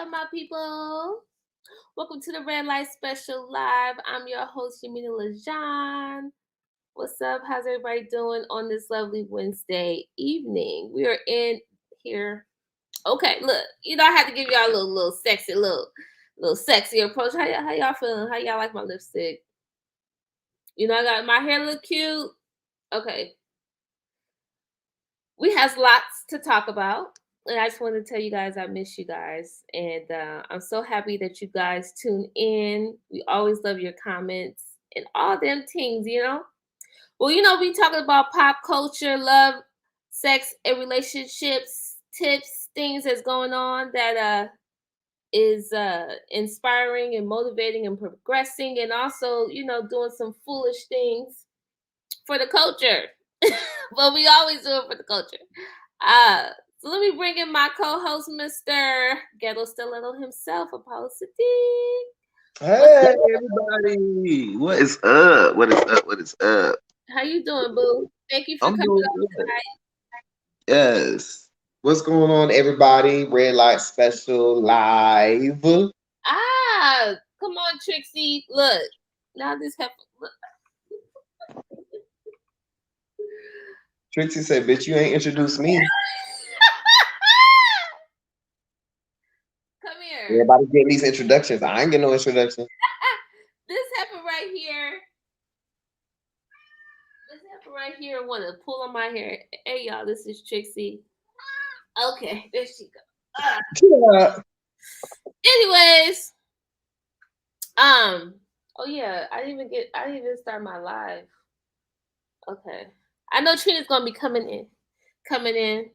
up, my people? Welcome to the Red Light Special Live. I'm your host, Yamina Lejean. What's up? How's everybody doing on this lovely Wednesday evening? We are in here. Okay, look, I had to give y'all a little sexy, little sexy approach. How y'all feeling? How y'all like my lipstick? I got my hair look cute. Okay. We have lots to talk about. And I just want to tell you guys I miss you guys. And I'm so happy that you guys tune in. We always love your comments and all them things. Well, we talking about pop culture, love, sex, and relationships, tips, things that's going on that is inspiring and motivating and progressing, and also, doing some foolish things for the culture. But we always do it for the culture. So let me bring in my co-host, Mr. Ghetto Stiletto himself, Apollo Sadiq. Hey everybody! What is up? What is up? What is up? How you doing, boo? Thank you for I'm coming doing over good. tonight. Yes. What's going on, everybody? Red Light Special Live. Come on, Trixie. Look. Now this happened. Look. Trixie said, "Bitch, you ain't introduced me." Come here. Everybody getting these introductions. I ain't getting no introduction. This happened right here. I want to pull on my hair. Hey, y'all, this is Trixie. Okay, there she go. Yeah. Anyways, oh yeah, I didn't even start my live. Okay, I know Trina's gonna be coming in.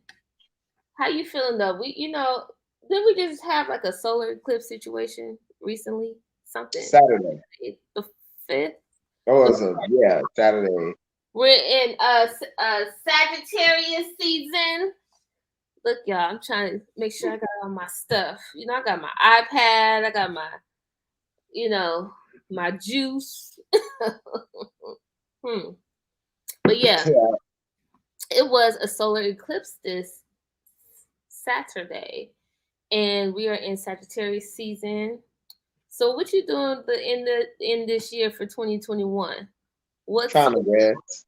How you feeling though? Didn't we just have like a solar eclipse situation recently? Something. Saturday. The 5th. Oh, it's Saturday. We're in Sagittarius season. Look, y'all, I'm trying to make sure I got all my stuff. I got my iPad, I got my, my juice. But yeah, it was a solar eclipse this Saturday, and we are in Sagittarius season. So, what you doing in this year for 2021? What's Trying to rest.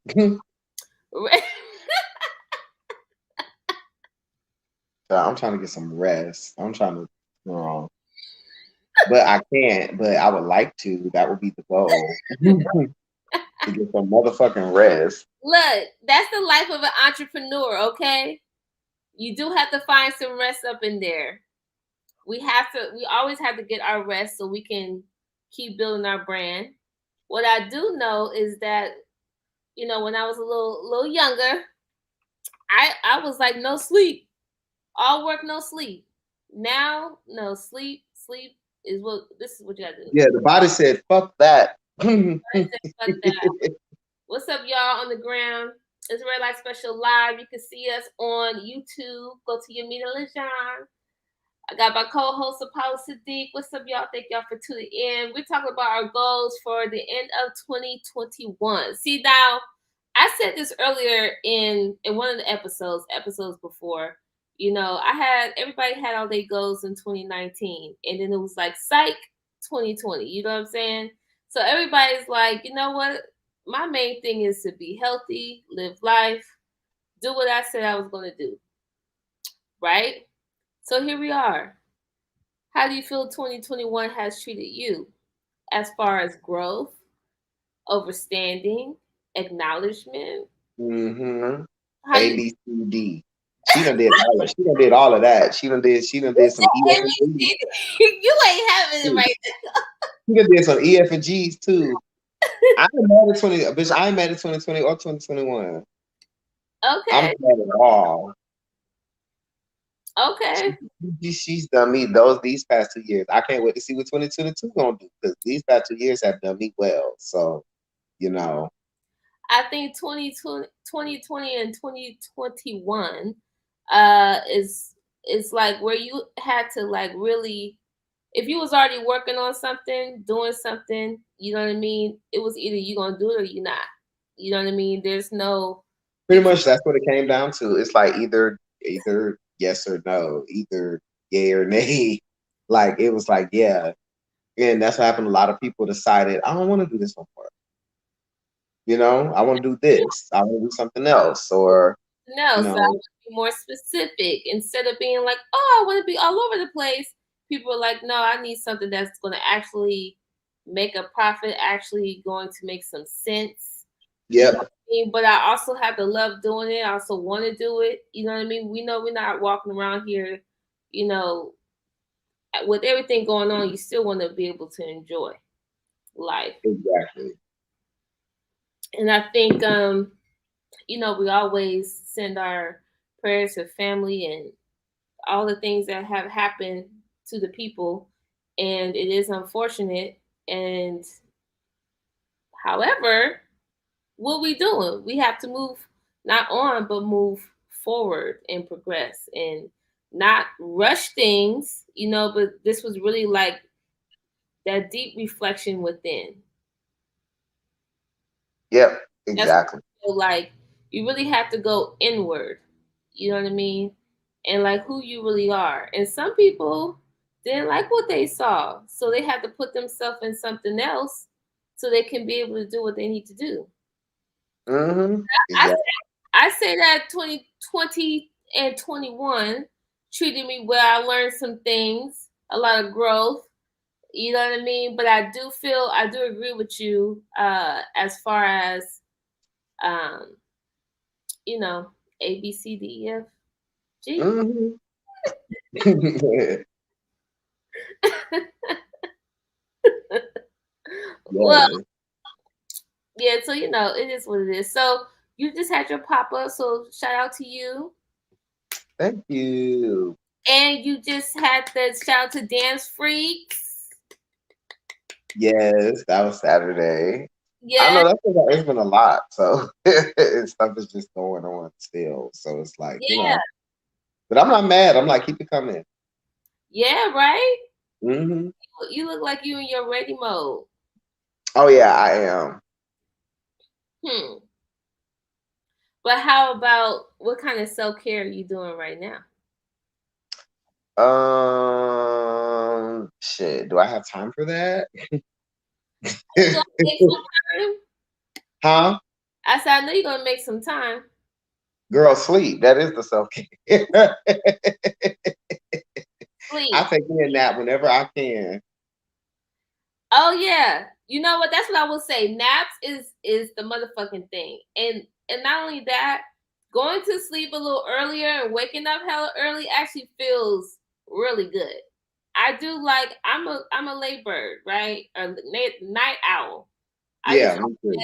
I'm trying to get some rest. I'm trying to wrong. But I can't, but I would like to. That would be the goal. To get some motherfucking rest. Look, that's the life of an entrepreneur, okay? You do have to find some rest up in there. We always have to get our rest so we can keep building our brand. What I do know is that, when I was a little younger, I was like, no sleep. All work, no sleep. Now, no sleep. Sleep is this is what you gotta do. Yeah, the body said, fuck that. Fuck that. What's up, y'all on the ground? It's Red Light Special Live. You can see us on YouTube. Go to Yamina Lejean. I got my co-host Apollo Sadiq. What's up, y'all? Thank y'all for tuning in. We're talking about our goals for the end of 2021. See, now, I said this earlier in one of the episodes before. Everybody had all their goals in 2019, and then it was like, psych, 2020. You know what I'm saying? So everybody's like, you know what? My main thing is to be healthy, live life, do what I said I was going to do. Right? So here we are. How do you feel 2021 has treated you as far as growth, overstanding, acknowledgement? Mm-hmm. A, B, C, D. She done did all of. She done did all of that. She done did some EF and G's. You ain't having it right now. She done did some EF and G's too. I ain't mad at 20. Bitch, I ain't mad at 2020 or 2021. Okay. I'm mad at all. Okay. She's done me these past 2 years. I can't wait to see what 2022 gonna do, because these past 2 years have done me well. So, I think 2020 and 2021 is like where you had to like really, if you was already working on something, doing something, you know what I mean? It was either you gonna do it or you not. You know what I mean? There's no. pretty much that's what it came down to. It's like either yes or no, either yay or nay. Like it was like, yeah. And that's what happened. A lot of people decided, I don't want to do this no more. I want to do this. I want to do something else. Or, No, you so I know, want to be more specific instead of being like, oh, I want to be all over the place. People are like, no, I need something that's going to actually make a profit, actually going to make some sense. You know yep, what I mean? But I also have to love doing it. I also want to do it. You know what I mean? We know we're not walking around here, you know, with everything going on, you still want to be able to enjoy life. exactly. And I think, we always send our prayers to family and all the things that have happened to the people, and it is unfortunate. And however, what we doing? We have to move not on, but move forward and progress and not rush things, but this was really like that deep reflection within. Yep, That's what exactly. I feel like you really have to go inward. You know what I mean? And like who you really are. And some people didn't like what they saw. So they had to put themselves in something else so they can be able to do what they need to do. I Exactly. I say that 2020 and 21 treated me well. I learned some things, a lot of growth. You know what I mean? But I do agree with you as far as um, you know, A B C D E F G. hmm Well, Yes. yeah, so it is what it is. So you just had your pop up, so shout out to you. Thank you. And you just had the shout out to Dance Freaks. Yes, that was Saturday. I Yeah, know it's been a lot, so stuff is just going on still. So it's like, yeah, but I'm not mad. I'm like, keep it coming. yeah, right? hmm You look like you in your ready mode. Oh yeah, I am. Hmm. But how about what kind of self care are you doing right now? Shit. Do I have time for that? You gonna make some time? Huh? I said, I know you're gonna make some time. Girl, sleep. That is the self care. I Sleep. take me a nap whenever I can. Oh yeah. You know what? That's what I will say. Naps is the motherfucking thing. And not only that, going to sleep a little earlier and waking up hella early actually feels really good. I do like I'm a late bird, right? A night owl. I Yeah, usually me too.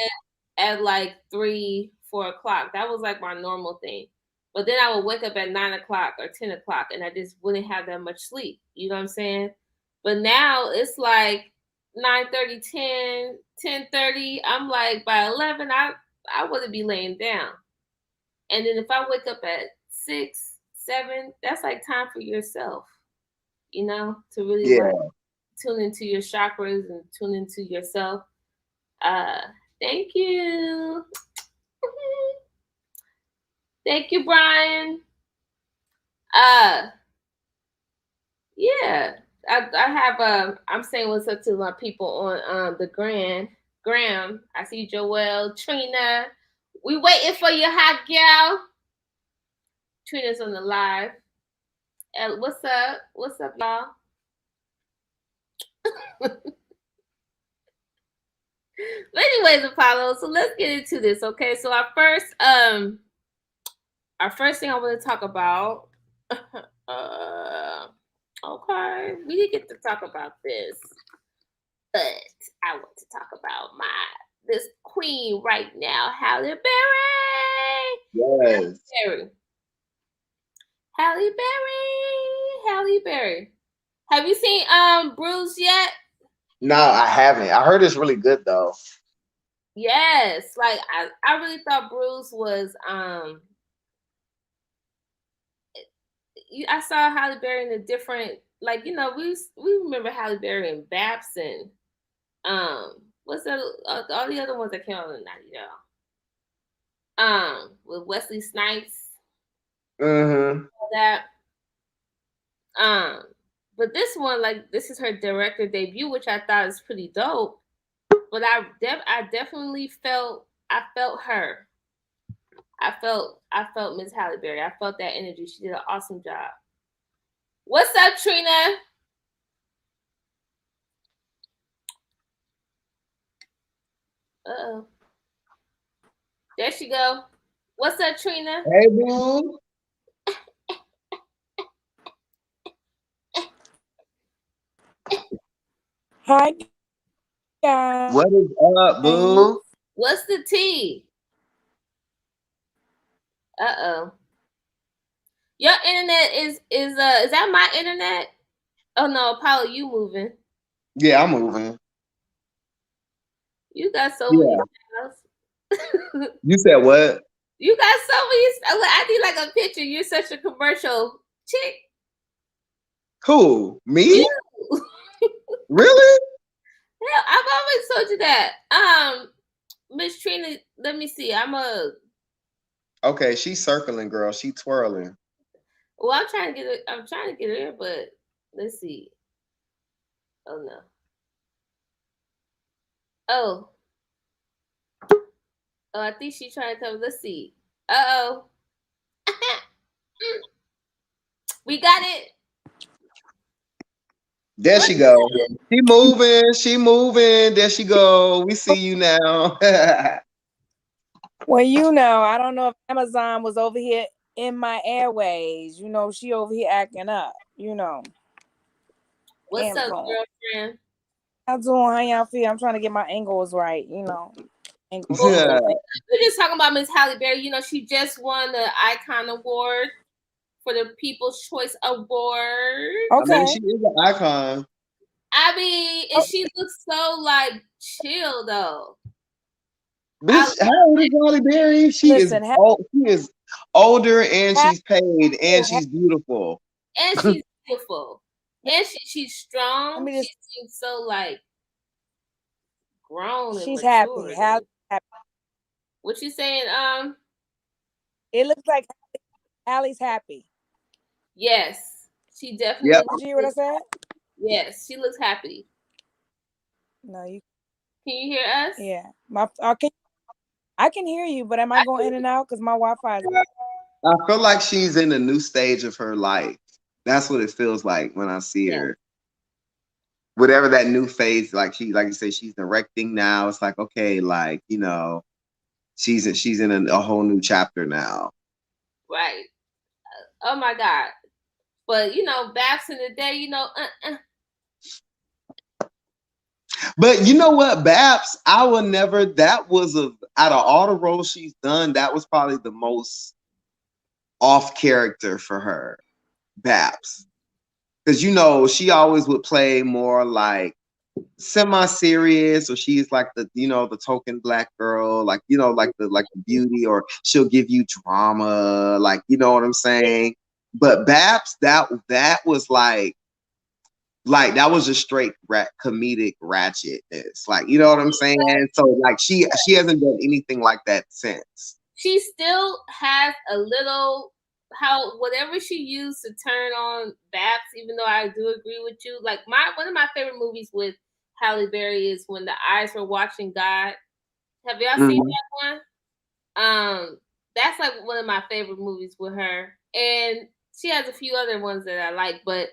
at like 3, 4 o'clock. That was like my normal thing. But then I would wake up at 9 o'clock or 10 o'clock and I just wouldn't have that much sleep. You know what I'm saying? But now it's like 9:30, 10:30. I'm like by 11, I wouldn't be laying down. And then if I wake up at 6, 7, that's like time for yourself, to really like Yeah. tune into your chakras and tune into yourself. Uh thank you. Thank you, Brian. Uh, yeah. I have I'm saying what's up to my people on the Gram. I see Joelle, Trina. We waiting for you, hot gal. Trina's on the live. What's up? What's up, y'all? But anyways, Apollo. So let's get into this, okay? So our first thing I want to talk about. uh, okay, we did get to talk about this. But I want to talk about this queen right now, Halle Berry. Yes. Berry. Halle Berry. Halle Berry. Have you seen Bruised yet? No, I haven't. I heard it's really good though. Yes. Like I really thought Bruised was I saw Halle Berry in a different, like, we remember Halle Berry and Baps and what's that, all the other ones that came out in the 90s, with Wesley Snipes, hmm all that. Um, But this one, like, this is her director debut, which I thought is pretty dope. But I definitely felt her. I felt Miss Halle Berry. I felt that energy. She did an awesome job. What's up, Trina? Uh-oh. There she go. What's up, Trina? Hey, boo. Hi guys. What is up, boo? What's the tea? Uh-oh. Your internet is that my internet? Oh no, Apollo, you moving. Yeah, I'm moving. You got so many Yeah. styles. You said what? You got so many styles. I need like a picture. You're such a commercial chick. Who? Me? You. Really? Hell, I've always told you that. Miss Trina, let me see. Okay, she's circling, girl. She twirling. Well, I'm trying to get it. I'm trying to get her, but let's see. Oh no. Oh. Oh, I think she's trying to come. Let's see. Uh-oh. We got it. There she go. She moving. She moving. There she go. We see you now. Well, I don't know if Amazon was over here in my airways. She over here acting up. What's up, Amazon. girlfriend? How doing? How y'all feel? I'm trying to get my angles right. Angles. Well, we're just talking about Miss Halle Berry. She just won the Icon Award for the People's Choice Award. Okay. I mean, she is an icon. I mean, and she looks so like chill though. Bitch, how old is Halle Berry? She is older and she's paid and she's beautiful. And she's beautiful. And she's strong. She seems so like grown and she's mature. happy. What you saying? It looks like Halle's happy. Yes, she definitely. Yep. Did you hear what I said? Yes, she looks happy. No, you. Can you hear us? Yeah, I can hear you, but am I going in and out because my Wi-Fi is? I feel like she's in a new stage of her life. That's what it feels like when I see her. Whatever that new phase, like you say, she's directing now. It's like, okay, like, she's in a whole new chapter now. Right. Oh my God. But Babs in the day, But you know what, Babs, I will never. That was out of all the roles she's done, that was probably the most off character for her, Babs, because she always would play more like semi-serious, or she's like the token black girl, like like the beauty, or she'll give you drama, like what I'm saying. But Babs, that was like that was a straight comedic ratchetness, like what I'm saying. So like she hasn't done anything like that since. She still has a little whatever she used to turn on Babs, even though I do agree with you. Like one of my favorite movies with Halle Berry is When the Eyes Were Watching God. Have y'all seen that one? That's like one of my favorite movies with her. And she has a few other ones that I like, but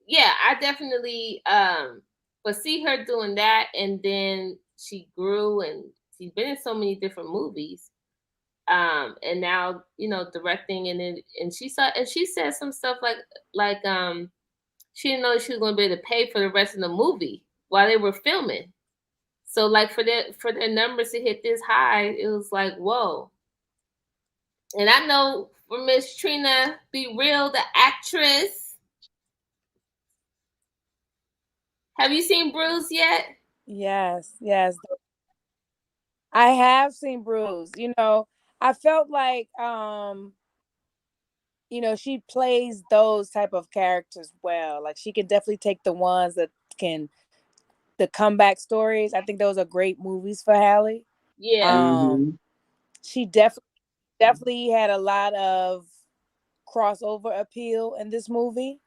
yeah, I definitely but see her doing that, and then she grew and she's been in so many different movies. And now directing, and she said some stuff like she didn't know she was going to be able to pay for the rest of the movie while they were filming. So like for their numbers to hit this high, it was like whoa. And I know for Miss Trina Be Real, the actress. Have you seen Bruised yet? Yes. I have seen Bruised. I felt like she plays those type of characters well. Like she can definitely take the ones that can the comeback stories. I think those are great movies for Halle. Yeah. She definitely had a lot of crossover appeal in this movie.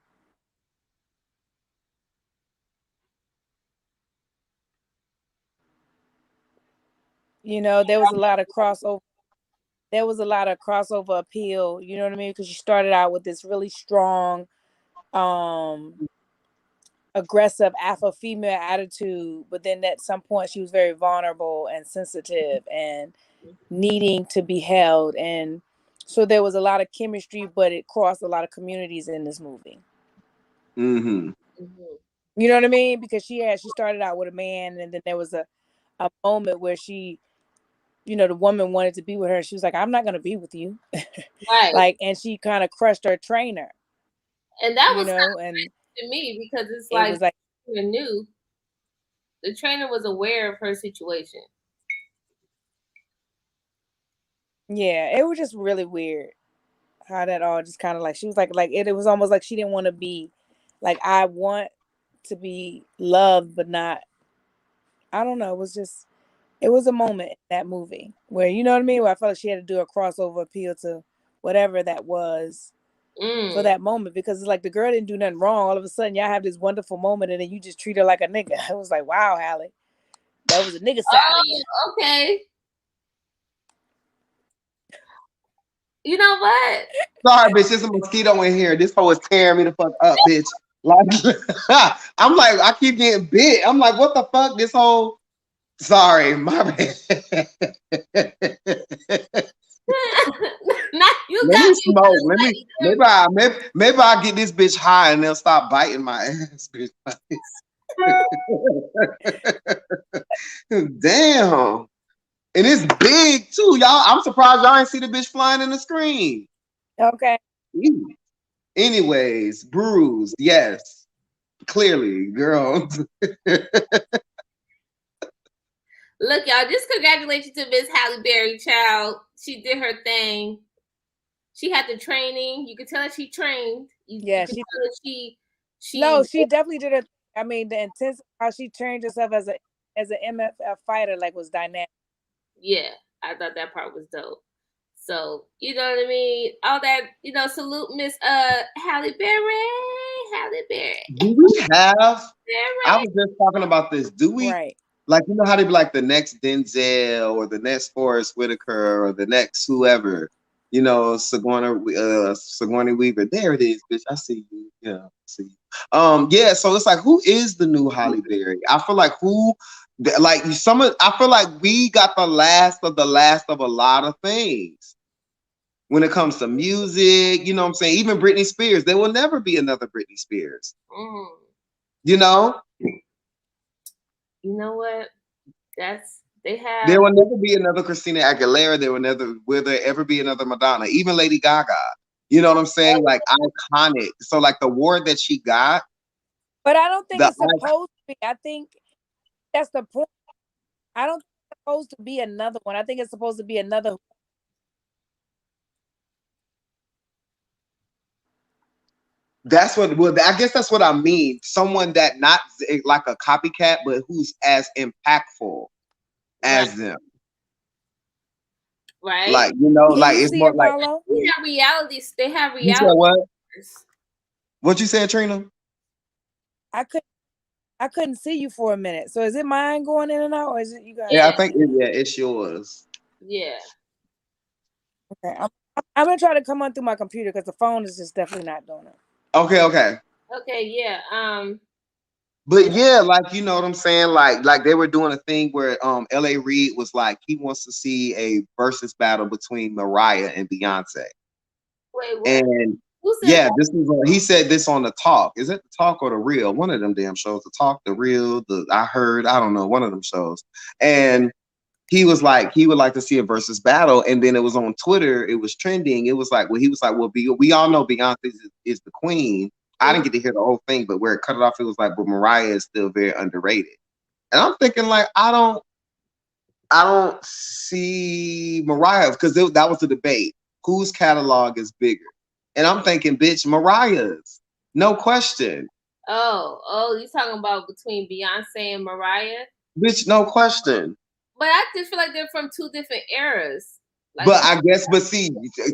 You know, there was a lot of crossover. There was a lot of crossover appeal. You know what I mean? Because she started out with this really strong, um, aggressive alpha female attitude, but then at some point she was very vulnerable and sensitive and needing to be held. And so there was a lot of chemistry, but it crossed a lot of communities in this movie. Mm-hmm. You know what I mean? Because she started out with a man, and then there was a moment where she, you know, the woman wanted to be with her. She was like, I'm not going to be with you. Right. Like, and she kind of crushed her trainer, And that you was kind know, of and crazy to me because it's it like was like, the knew the trainer was aware of her situation. yeah, it was just really weird how that all just kind of like, she was like it was almost like she didn't want to be like, I want to be loved, but not, I don't know. It was just, it was a moment in that movie where, you know what I mean? Where I felt like she had to do a crossover appeal to whatever that was for Mm. that moment, because it's like the girl didn't do nothing wrong. All of a sudden, y'all have this wonderful moment, and then you just treat her like a nigga. I was like, wow, Hallie, that was a nigga side of you. Oh, okay. You know what? Sorry, bitch. There's a mosquito in here. This hoe is tearing me the fuck up, bitch. Like, I'm like, I keep getting bit. I'm like, what the fuck? This whole. Sorry, my bad. Now you Let got me me smoke. Let me. feeling Maybe I get this bitch high and they'll stop biting my ass, bitch. Damn. And it's big too, y'all. I'm surprised y'all ain't see the bitch flying in the screen. Okay. Ew. Anyways, bruised. Yes, clearly, girl. Look, y'all, just congratulations to Miss Halle Berry, child. She did her thing. She had the training. You could tell that she trained. You Yeah, could she, tell that she no, she definitely did it. I mean, the intense how she trained herself as an MFF fighter, like, was dynamic. yeah, I thought that part was dope. So, you know what I mean? All that, salute Miss Halle Berry. Halle Berry. Do we have? I Berry. was just talking about this. Do we, Right. like, you know how they be like the next Denzel or the next Forrest Whitaker or the next whoever, Sigourney Weaver. There it is, bitch. I see you. Yeah, I see you. Yeah. So it's like, who is the new Halle Berry? I feel like I feel like we got the last of a lot of things. When it comes to music, you know what I'm saying? Even Britney Spears, there will never be another Britney Spears. Mm. You know? You know what? They have. There will never be another Christina Aguilera. Will there ever be another Madonna? Even Lady Gaga. You know what I'm saying? Like, iconic. So like the award that she got. But I don't think it's supposed to be. I think that's the point. I don't think it's supposed to be another one. I think it's supposed to be another. That's what. Well, I guess that's what I mean. Someone that not like a copycat, but who's as impactful as them. Right. Like, Can like you it's see more it, like. Paulo? They have realities. They have reality. You said what? What you said, Trina? I couldn't see you for a minute. So is it mine going in and out, or is it you guys? Yeah, I think it's yours. Yeah. Okay, I'm gonna try to come on through my computer because the phone is just definitely not doing it. Okay. Okay, yeah. But yeah, like, you know what I'm saying? Like they were doing a thing where L.A. Reid was like, he wants to see a versus battle between Mariah and Beyonce. Wait, what? And who said yeah, that? he said this on The Talk. Is it The Talk or The Real? One of them damn shows. The Talk, The Real, I don't know, one of them shows. And he was like, he would like to see a versus battle. And then it was on Twitter, it was trending. It was like, well, he was like, well, we all know Beyonce is the queen. I didn't get to hear the whole thing, but where it cut it off, it was like, but Mariah is still very underrated. And I'm thinking, like, I don't see Mariah, because that was the debate. Whose catalog is bigger? And I'm thinking, bitch, Mariah's. No question. Oh, you talking about between Beyonce and Mariah? Bitch, no question. But I just feel like they're from two different eras. Like, but I guess, see,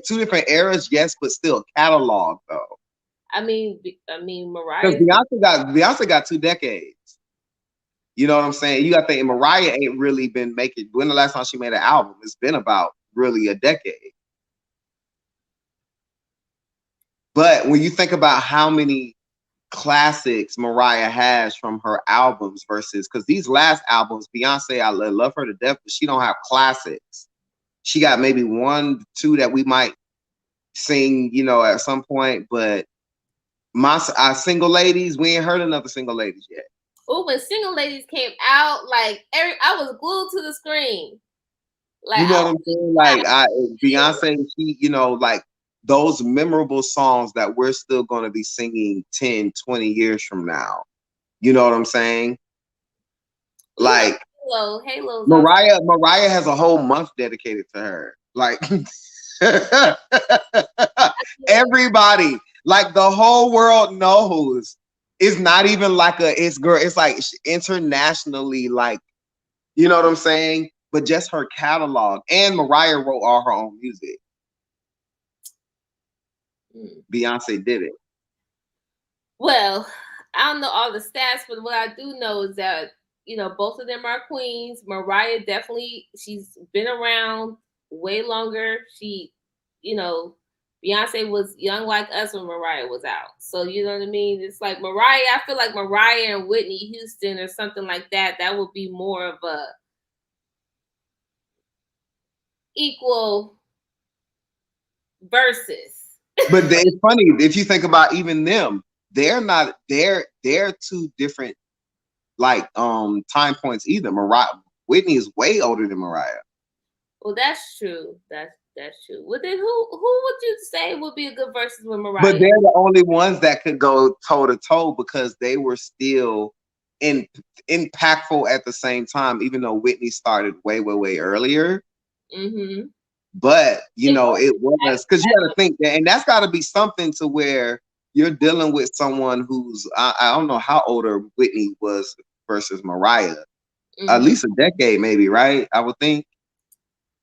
two different eras, yes, but still catalog though. I mean, Mariah. Because Beyonce got 2 decades. You know what I'm saying? You got to think Mariah ain't really been making. When the last time she made an album? It's been about really a decade. But when you think about how many classics Mariah has from her albums versus, because these last albums, Beyonce, I love her to death, but she don't have classics. She got maybe 1, 2 that we might sing, you know, at some point. But our Single Ladies, we ain't heard another Single Ladies yet. Oh, when Single Ladies came out, like I was glued to the screen. Like, you know what I'm saying? Like Beyonce, she, you know, like those memorable songs that we're still going to be singing 10, 20 years from now. You know what I'm saying? Like Halo's Mariah has a whole month dedicated to her. Like everybody, like the whole world knows. It's not even like it's like internationally, like, you know what I'm saying? But just her catalog. And Mariah wrote all her own music. Beyonce did it. Well, I don't know all the stats, but what I do know is that, you know, both of them are queens. Mariah definitely, she's been around way longer. She, you know, Beyonce was young like us when Mariah was out. So, you know what I mean? It's like Mariah, I feel like Mariah and Whitney Houston or something like that, that would be more of a equal versus. But it's funny, if you think about even them, they're two different like time points either. Whitney is way older than Mariah. Well, that's true. That's true. Well, then who would you say would be a good versus with Mariah? But they're the only ones that could go toe to toe because they were still impactful at the same time, even though Whitney started way, way, way earlier. Mm-hmm. But you know, it was because you got to think that, and that's got to be something to where you're dealing with someone who's I don't know how older Whitney was versus Mariah. Mm-hmm. At least a decade, maybe, right? I would think.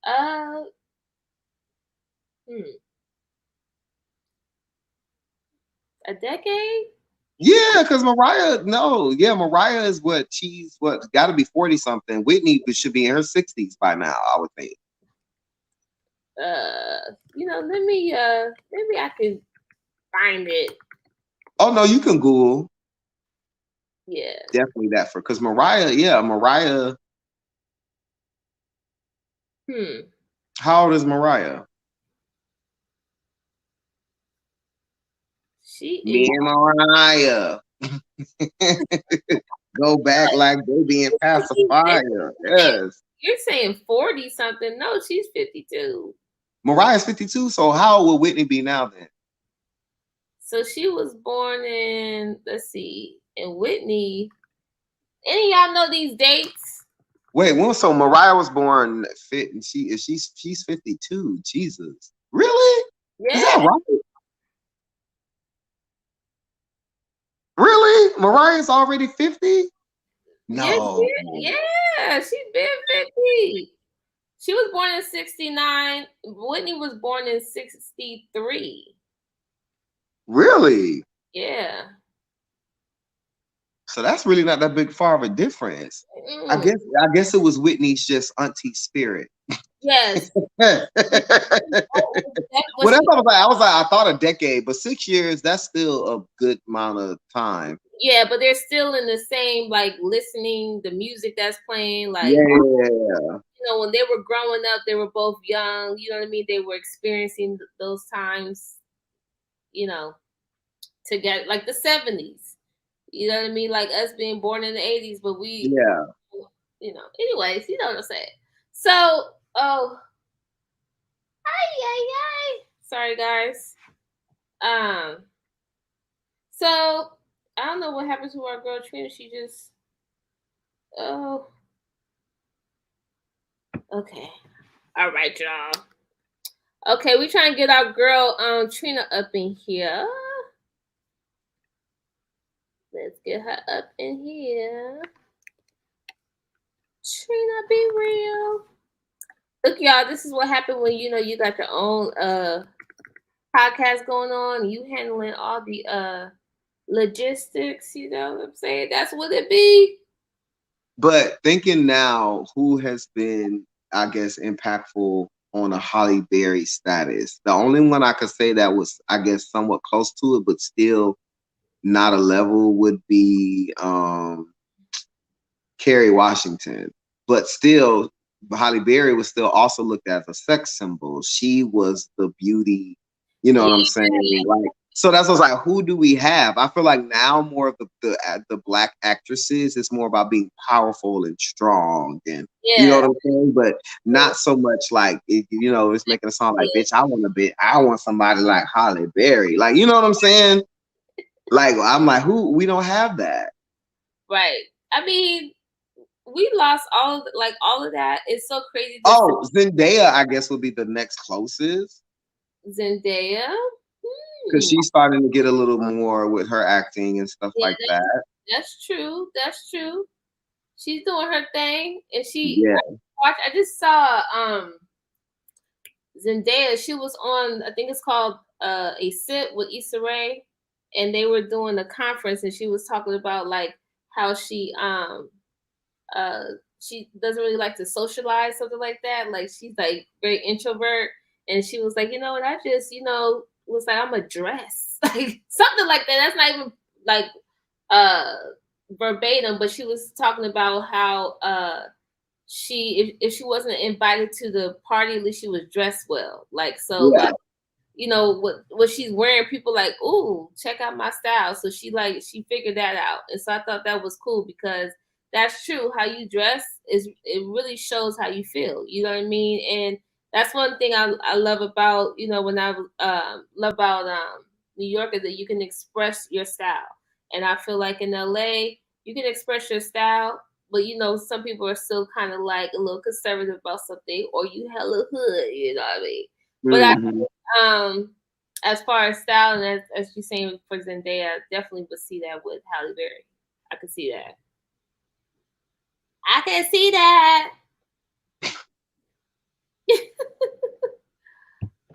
A decade? Yeah, because Mariah is what got to be 40 something. Whitney should be in her 60s by now, I would think. You know, maybe I can find it. Oh no, you can Google. Yeah, definitely that because Mariah. How old is Mariah? Me and Mariah go back like baby and pacifier. Yes. You're saying 40 something? No, she's 52. Mariah's 52. So how old will Whitney be now then? So she was born in, let's see, in Whitney. Any of y'all know these dates? Wait, so Mariah was born fit and she's 52. Jesus. Really? Yeah. Is that right? Really? Mariah's already 50? No. Yeah, she's been 50. She was born in 69. Whitney was born in 63. Really? Yeah. So that's really not that big far of a difference. I guess it was Whitney's just auntie spirit. Yes. Well, that's what I was like, I thought a decade, but 6 years, that's still a good amount of time. Yeah, but they're still in the same, like, listening, the music that's playing, like, yeah. You know, when they were growing up, they were both young, you know what I mean? They were experiencing those times, you know, together, like the 70s. You know what I mean? Like us being born in the 80s, but we, you know, anyways, you know what I'm saying? So, sorry guys. So I don't know what happened to our girl Trina. She just, okay. All right, y'all. Okay, we trying to get our girl Trina up in here. Let's get her up in here. Trina, be real. Look, y'all, this is what happened when, you know, you got your own podcast going on. You handling all the logistics, you know what I'm saying? That's what it be. But thinking now, who has been, I guess, impactful on a Holly Berry status? The only one I could say that was, I guess, somewhat close to it, but still not a level would be Kerry Washington. But still, Holly Berry was still also looked at as a sex symbol. She was the beauty, you know what I'm saying? Like, so that's what I was like, who do we have? I feel like now more of the black actresses, it's more about being powerful and strong, and you know what I'm saying? But not so much like you know, it's making a song like, bitch, I want somebody like Holly Berry. Like, you know what I'm saying? Like, I'm like, we don't have that. Right. I mean, we lost all of that. It's so crazy. Zendaya, I guess, would be the next closest. Zendaya? Because she's starting to get a little more with her acting and stuff like that. That's true. That's true. She's doing her thing. And Yeah. I just saw Zendaya. She was on, I think it's called A Sit with Issa Rae. And they were doing a conference and she was talking about like how she doesn't really like to socialize, something like that. Like she's like very introvert, and she was like, you know what, I just, was like, I'm a dress, like something like that. That's not even like verbatim, but she was talking about how if she wasn't invited to the party, at least she was dressed well. Like so, yeah. like what she's wearing, people like, ooh, check out my style. So she figured that out, and so I thought that was cool because that's true. How you dress it really shows how you feel. You know what I mean? And that's one thing I love about when I love about New York is that you can express your style. And I feel like in LA you can express your style, but some people are still kind of like a little conservative about something, or you hella hood. You know what I mean? But as far as style and as you're saying for Zendaya, I definitely would see that with Halle Berry. I could see that. I can see that.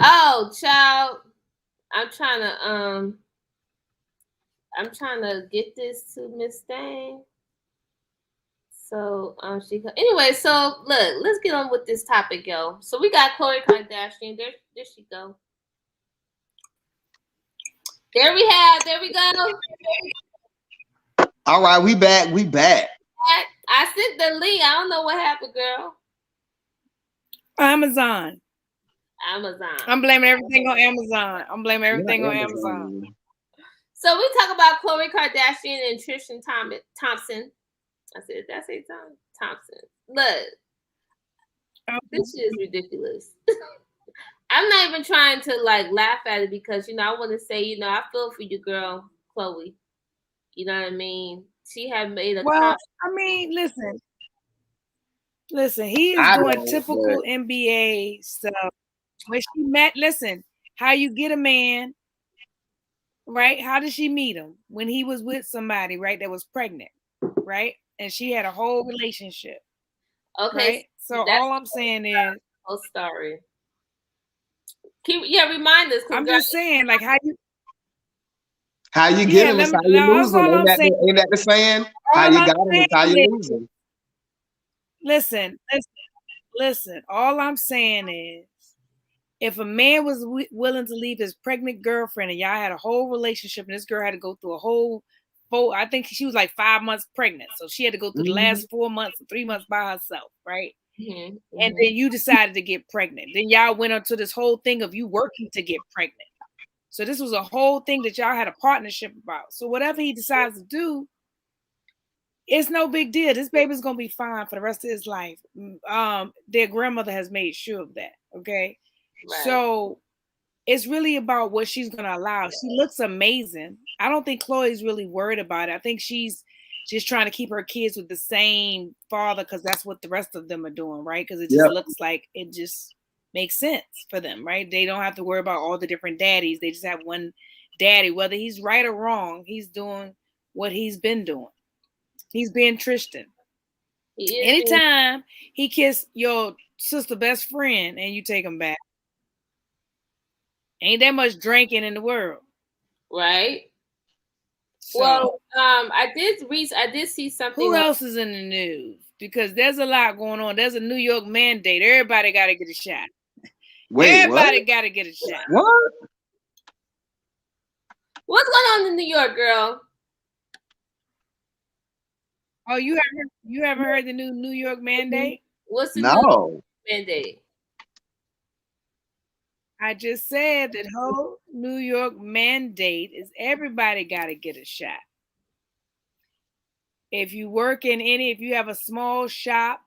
Oh, child. I'm trying to get this to Miss Thang. So anyway, so look, let's get on with this topic, yo. So we got Khloe Kardashian. There she go. There we go. All right, we back. I sent the link. I don't know what happened, girl. Amazon. I'm blaming everything on Amazon. So we talk about Khloe Kardashian and Tristan Thompson. I said, that's a Thompson. Look, this shit is ridiculous. I'm not even trying to like laugh at it because I want to say I feel for you, girl, Khloe. You know what I mean? She had made a. Well, I mean, listen. He is doing typical NBA stuff. When she met, listen, how you get a man, right? How did she meet him? When he was with somebody, right, that was pregnant, right? And she had a whole relationship. Okay. Right? So all I'm saying is whole story. Remind us. I'm just saying, like how you get him is how you lose him. Ain't that the saying? How you got him is how you lose him. Listen. All I'm saying is, if a man was willing to leave his pregnant girlfriend and y'all had a whole relationship and this girl had to go through a whole I think she was like 5 months pregnant. So she had to go through the last 4 months and 3 months by herself, right? Mm-hmm. And then you decided to get pregnant. Then y'all went on to this whole thing of you working to get pregnant. So this was a whole thing that y'all had a partnership about. So whatever he decides to do, it's no big deal. This baby's going to be fine for the rest of his life. Their grandmother has made sure of that, okay? Right. So it's really about what she's going to allow. She looks amazing. I don't think Khloe's really worried about it. I think she's just trying to keep her kids with the same father because that's what the rest of them are doing, right? Because it just looks like it just makes sense for them, right? They don't have to worry about all the different daddies. They just have one daddy. Whether he's right or wrong, he's doing what he's been doing. He's being Tristan. Anytime he kissed your sister best friend and you take him back, ain't that much drinking in the world. Right. Well, I did see something. Who else is in the news? Because there's a lot going on. There's a New York mandate. Everybody got to get a shot. Wait, everybody got to get a shot. What? What's going on in New York, girl? Oh, you haven't heard the New York mandate? What's the new mandate? I just said that whole New York mandate is everybody got to get a shot. If you work in if you have a small shop,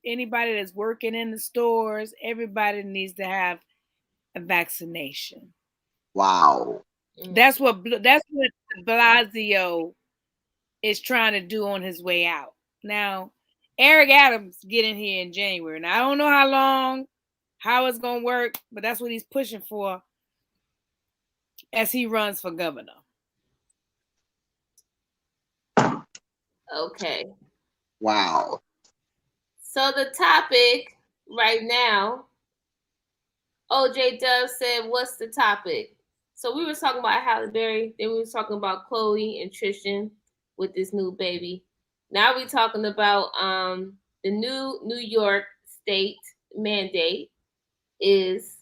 anybody that's working in the stores, everybody needs to have a vaccination. Wow. That's what Blasio is trying to do on his way out. Now, Eric Adams get in here in January. Now, I don't know how it's going to work, but that's what he's pushing for as he runs for governor. Okay. Wow. So the topic right now, OJ Dub said, what's the topic? So we were talking about Halle Berry, then we were talking about Chloe and Tristan with this new baby. Now we're talking about the new New York state mandate is,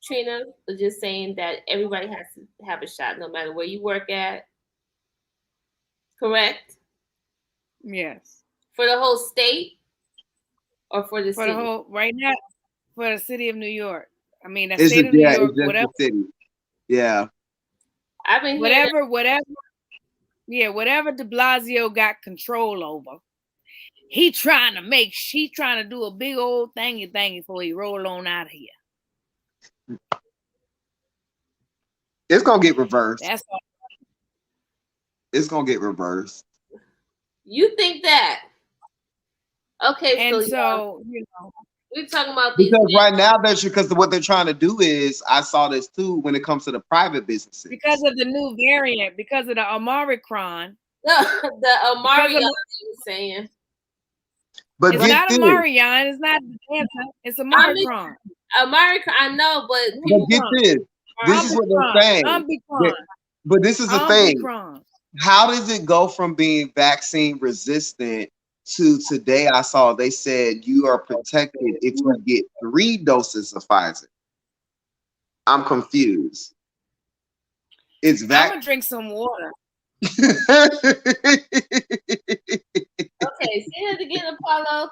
Trina was just saying that everybody has to have a shot no matter where you work at. Correct? Yes. For the whole state or for the city? The whole, right now, for the city of New York. I mean, the state of New York, whatever. The city. Yeah. I've been whatever de Blasio got control over, he trying to do a big old thingy before he roll on out of here. It's gonna get reversed. That's all. It's gonna get reversed. You think that? Okay, and so you know, we're talking about these because right now because what they're trying to do is, I saw this too when it comes to the private businesses. Because of the new variant, because of the Omicron. the Omarion was saying. But it's not Omarion, it's not Delta, it's Omicron. Omicron, I know, but get this. This is what they're saying. But this is the thing. How does it go from being vaccine resistant to today? I saw they said you are protected if you get 3 doses of Pfizer. I'm confused. I'm gonna drink some water. Okay, say it again, Apollo.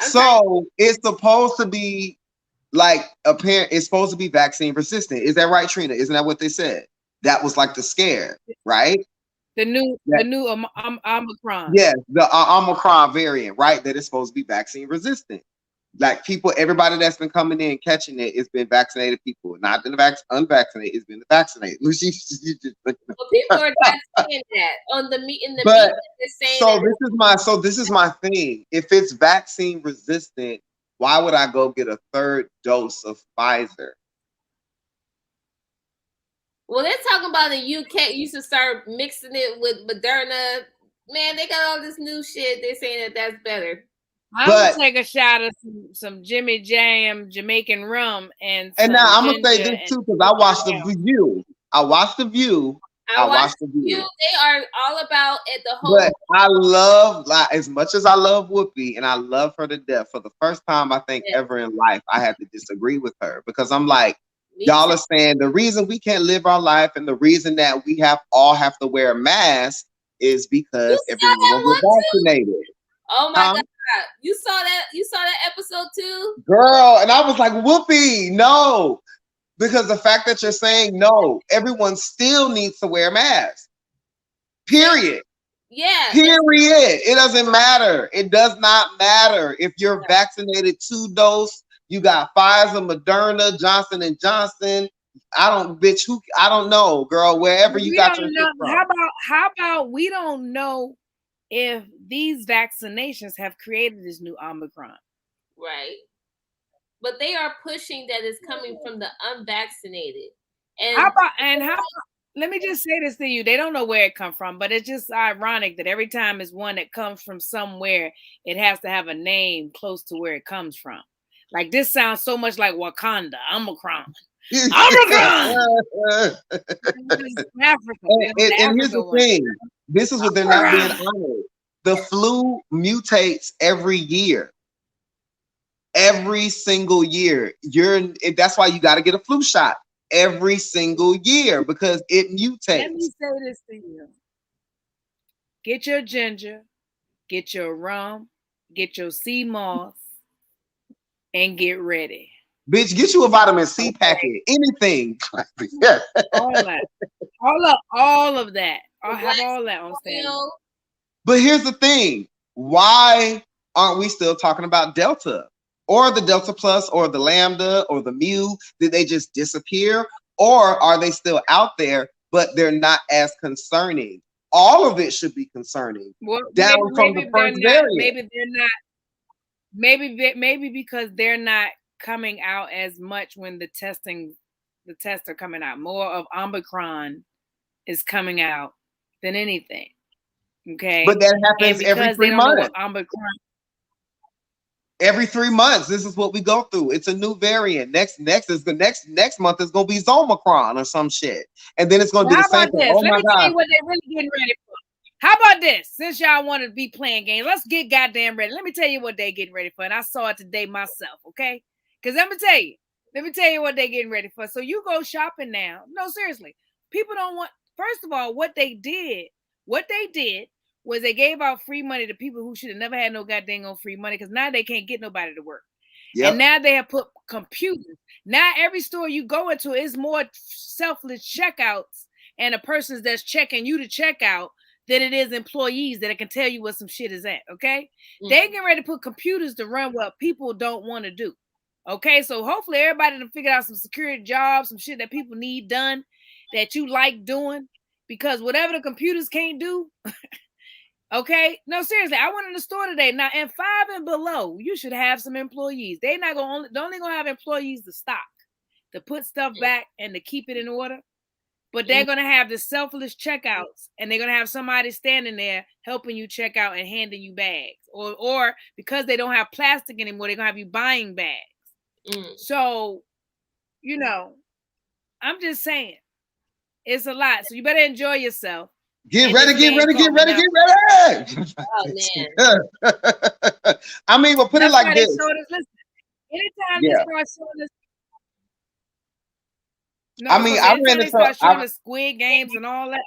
So it's supposed to be like it's supposed to be vaccine resistant. Is that right, Trina? Isn't that what they said? That was like the scare, right? The new Omicron. Yes, the Omicron variant, right? That is supposed to be vaccine resistant. Like everybody that's been coming in catching it, it's been vaccinated people, not the unvaccinated. It's been the vaccinated. Well, people are not saying that on the meeting. This is my thing. If it's vaccine resistant, why would I go get a 3rd dose of Pfizer? Well, they're talking about the UK. You should start mixing it with Moderna. Man, they got all this new shit. They're saying that that's better. I'm gonna take a shot of some Jimmy Jam Jamaican rum and now I'm gonna say this too because I watched The View. I watched The View. They are all about it. The whole. But I love, as much as I love Whoopi and I love her to death. For the first time, I think ever in life, I had to disagree with her because I'm like, y'all are saying the reason we can't live our life and the reason that we all have to wear a mask is because everyone was vaccinated. Oh my God. You saw that episode too? Girl, and I was like, Whoopi, no. Because the fact that you're saying no, everyone still needs to wear a mask. Period. Yeah. Period. It doesn't matter. It does not matter. If you're vaccinated 2 dose, you got Pfizer, Moderna, Johnson & Johnson. I don't know, girl, wherever you got your shit from. How about we don't know if these vaccinations have created this new Omicron. Right. But they are pushing that it's coming from the unvaccinated. And let me just say this to you. They don't know where it comes from, but it's just ironic that every time it's one that comes from somewhere, it has to have a name close to where it comes from. Like this sounds so much like Wakanda, Omicron. Omicron. Africa. And here's the thing. This is what they're not being honest. The flu mutates every year. Every single year. That's why you got to get a flu shot every single year because it mutates. Let me say this to you. Get your ginger, get your rum, get your sea moss, and get ready. Bitch, get you a vitamin C packet. Anything. All that. All of that. I'll have all that on standby. But here's the thing. Why aren't we still talking about Delta? Or the Delta Plus or the Lambda or the Mu? Did they just disappear? Or are they still out there, but they're not as concerning? All of it should be concerning. Well, down from the first variant. Maybe they're not. Maybe because they're not coming out as much when the tests are coming out. More of Omicron is coming out than anything. Okay. But that happens every 3 months. Omicron. Every 3 months, this is what we go through. It's a new variant. Next month is gonna be Zomicron or some shit, and then it's gonna do the same thing. Oh Let me tell you what they're really getting ready for. How about this? Since y'all want to be playing games, let's get goddamn ready. Let me tell you what they're getting ready for, and I saw it today myself. Okay, because let me tell you what they're getting ready for. So you go shopping now. No, seriously, people don't want. First of all, what they did was they gave out free money to people who should have never had no goddamn free money because now they can't get nobody to work. Yep. And now they have put computers. Now every store you go into is more selfless checkouts and a person that's checking you to check out than it is employees that can tell you what some shit is at. Okay. Mm-hmm. They getting ready to put computers to run what people don't want to do. Okay. So hopefully everybody done figured out some security jobs, some shit that people need done that you like doing because whatever the computers can't do. Okay, no, seriously, I went in the store today. Now, in 5 and below, you should have some employees. They're only gonna have employees to stock, to put stuff back, and to keep it in order. But they're gonna have the selfless checkouts, and they're gonna have somebody standing there helping you check out and handing you bags, or because they don't have plastic anymore, they're gonna have you buying bags. So, I'm just saying, it's a lot. So you better enjoy yourself. Get ready. Oh, man. I mean, we'll put it like this. Anytime they start showing us. No, I mean, I ran into Squid Games and all that.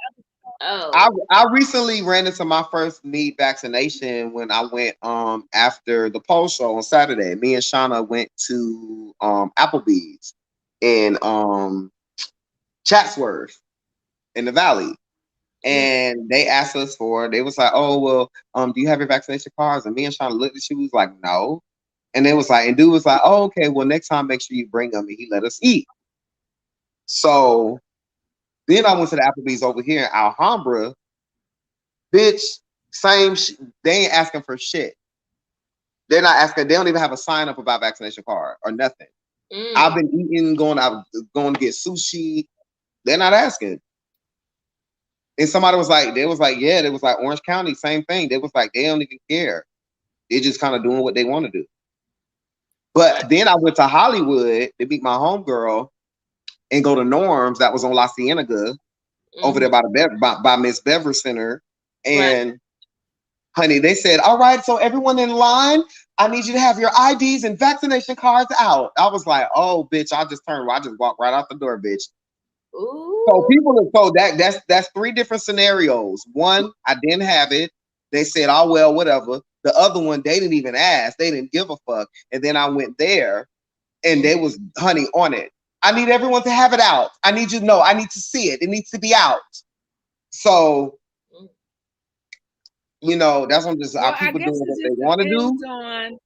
I recently ran into my first need vaccination when I went after the Pole Show on Saturday. Me and Shauna went to Applebee's in Chatsworth in the Valley. And they asked us they was like, oh, well, do you have your vaccination cards? And me and Shauna looked at she was like, no. And they was like, and dude was like, oh, okay, well, next time, make sure you bring them. And he let us eat. So then I went to the Applebee's over here in Alhambra. Bitch, they ain't asking for shit. They're not asking. They don't even have a sign up about vaccination card or nothing. I've been eating, going to get sushi. They're not asking. And somebody was like, Orange County, same thing. They was like, they don't even care. They're just kind of doing what they want to do. But then I went to Hollywood to meet my homegirl and go to Norm's. That was on La Cienega over there by Miss Bever Center. And honey, they said, all right, so everyone in line, I need you to have your IDs and vaccination cards out. I was like, oh, bitch, I just walked right out the door, bitch. Ooh. So people have told that's 3 different scenarios. One, I didn't have it. They said, oh, well, whatever. The other one, they didn't even ask. They didn't give a fuck. And then I went there and they was, honey, on it. I need everyone to have it out. I need you to know. I need to see it. It needs to be out. So, that's what I'm just, people doing what they want to do.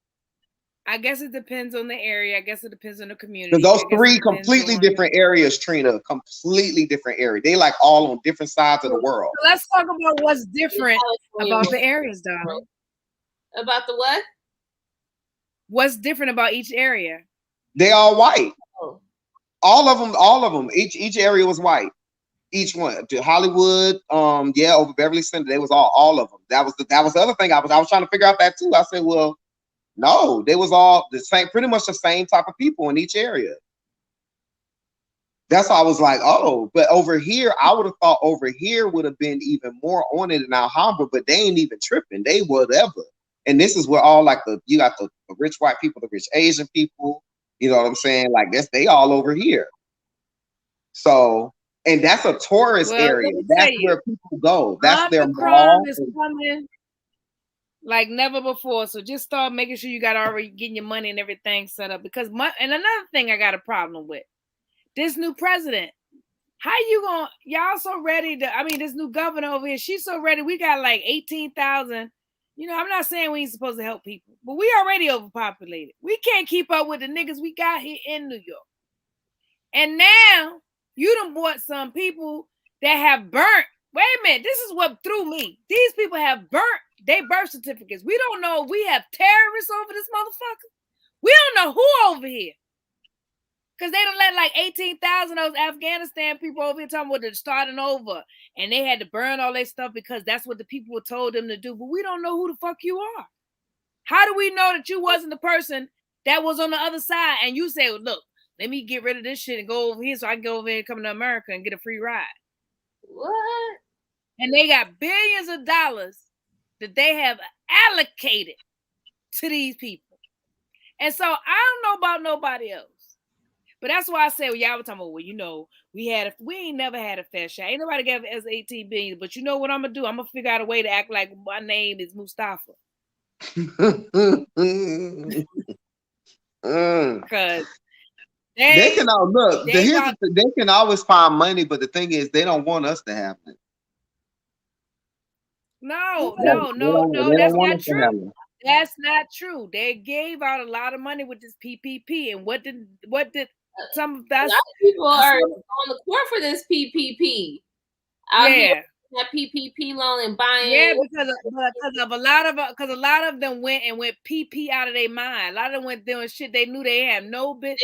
I guess it depends on the area. I guess it depends on the community. Because those 3 completely different areas, Trina, completely different area. They like all on different sides of the world. So let's talk about what's different about the areas, darling. About the what? What's different about each area? They all white. Oh. All of them. Each area was white. Each one. To Hollywood, over Beverly Center, they was all of them. That was the other thing I was trying to figure out that too. I said, well, no, they was all the same, pretty much the same type of people in each area. That's why I was like, oh, but over here, I would have thought over here would have been even more on it in Alhambra, but they ain't even tripping. They whatever. And this is where all like you got the rich white people, the rich Asian people, you know what I'm saying? Like they all over here. So, and that's a tourist area. That's where people go. That's their mall. Is coming like never before. So just start making sure you got already getting your money and everything set up. Because and another thing I got a problem with this new president. How you gonna y'all so ready to? I mean, this new governor over here, she's so ready. We got like 18,000. You know, I'm not saying we ain't supposed to help people, but we already overpopulated. We can't keep up with the niggas we got here in New York. And now you done bought some people that have burnt. Wait a minute, this is what threw me. These people have burnt their birth certificates. We don't know if we have terrorists over this motherfucker. We don't know who over here. Because they done let like 18,000 of those Afghanistan people over here talking about they're starting over. And they had to burn all their stuff because that's what the people told them to do. But we don't know who the fuck you are. How do we know that you wasn't the person that was on the other side? And you say, well, look, let me get rid of this shit and go over here so I can go over here and come to America and get a free ride. What? And they got billions of dollars that they have allocated to these people. And so I don't know about nobody else. But that's why I say, well, y'all were talking about, well, you know, we ain't never had a fair shot. Ain't nobody gave us 18 billion. But you know what I'm going to do? I'm going to figure out a way to act like my name is Mustafa. Because they can all look. They can always find money, but the thing is, they don't want us to have it. No, that's not true. That's not true. They gave out a lot of money with this PPP, and what did some of that? A lot of people are on the court for this PPP. That PPP loan and buying. Yeah, because a lot of them went PP out of their mind. A lot of them went doing shit they knew they had no business.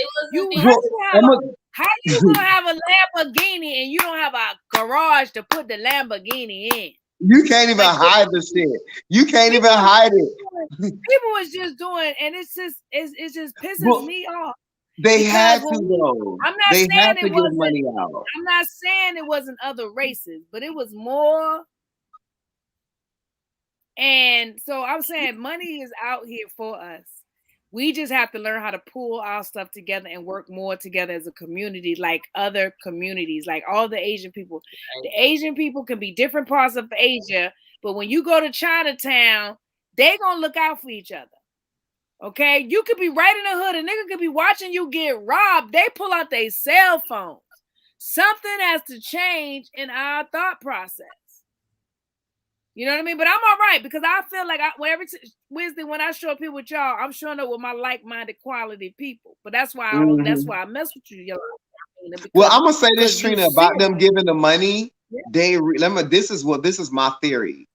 How you gonna have a Lamborghini and you don't have a garage to put the Lamborghini in? You can't even hide the shit. You can't even hide it. People was just doing, and it's just pisses me off. They had to though. I'm not saying had to give money out. I'm not saying it wasn't other races, but it was more. And so I'm saying money is out here for us. We just have to learn how to pull our stuff together and work more together as a community, like other communities, like all the Asian people. The Asian people can be different parts of Asia, but when you go to Chinatown, they're going to look out for each other. Okay? You could be right in the hood, a nigga could be watching you get robbed. They pull out their cell phones. Something has to change in our thought process. You know what I mean? But I'm all right because I feel like Wednesday when I show up here with y'all, I'm showing up with my like-minded quality people. But that's why I mess with you, y'all. Well, I'm gonna say this, Trina, about them giving the money. Yeah. This is my theory.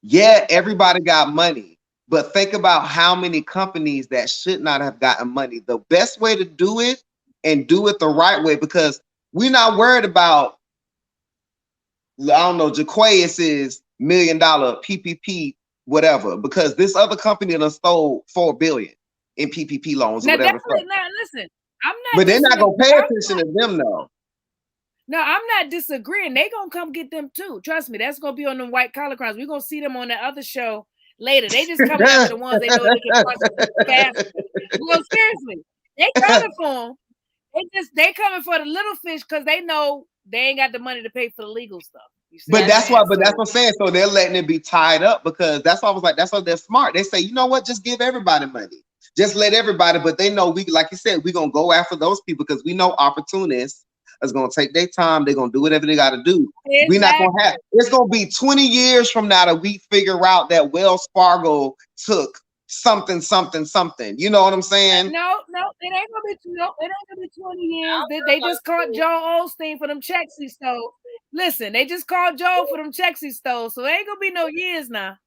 Yeah, everybody got money, but think about how many companies that should not have gotten money. The best way to do it and do it the right way, because we're not worried about, I don't know, Jaquais's $1 million PPP, whatever, because this other company done stole $4 billion in PPP loans or whatever. Listen, I'm not. But they're not gonna pay attention to them though. No, I'm not disagreeing. They gonna come get them too. Trust me, that's gonna be on them white collar crimes. We're gonna see them on that other show later. They just coming after the ones they know they can punch fast. No, seriously, they coming for them. They coming for the little fish because they know they ain't got the money to pay for the legal stuff. But that's why. But that's what I'm saying. So they're letting it be tied up because that's why I was like, that's why they're smart. They say, you know what? Just give everybody money. Just let everybody. But they know like you said, we're gonna go after those people because we know opportunists is gonna take their time. They're gonna do whatever they got to do. Exactly. We're not gonna have. It's gonna be 20 years from now that we figure out that Wells Fargo took something. You know what I'm saying? No, it ain't gonna be 20 years. They just caught Joe Osteen for them checks he stole. Listen, they just called Joe for them checks he stole, so it ain't gonna be no years now.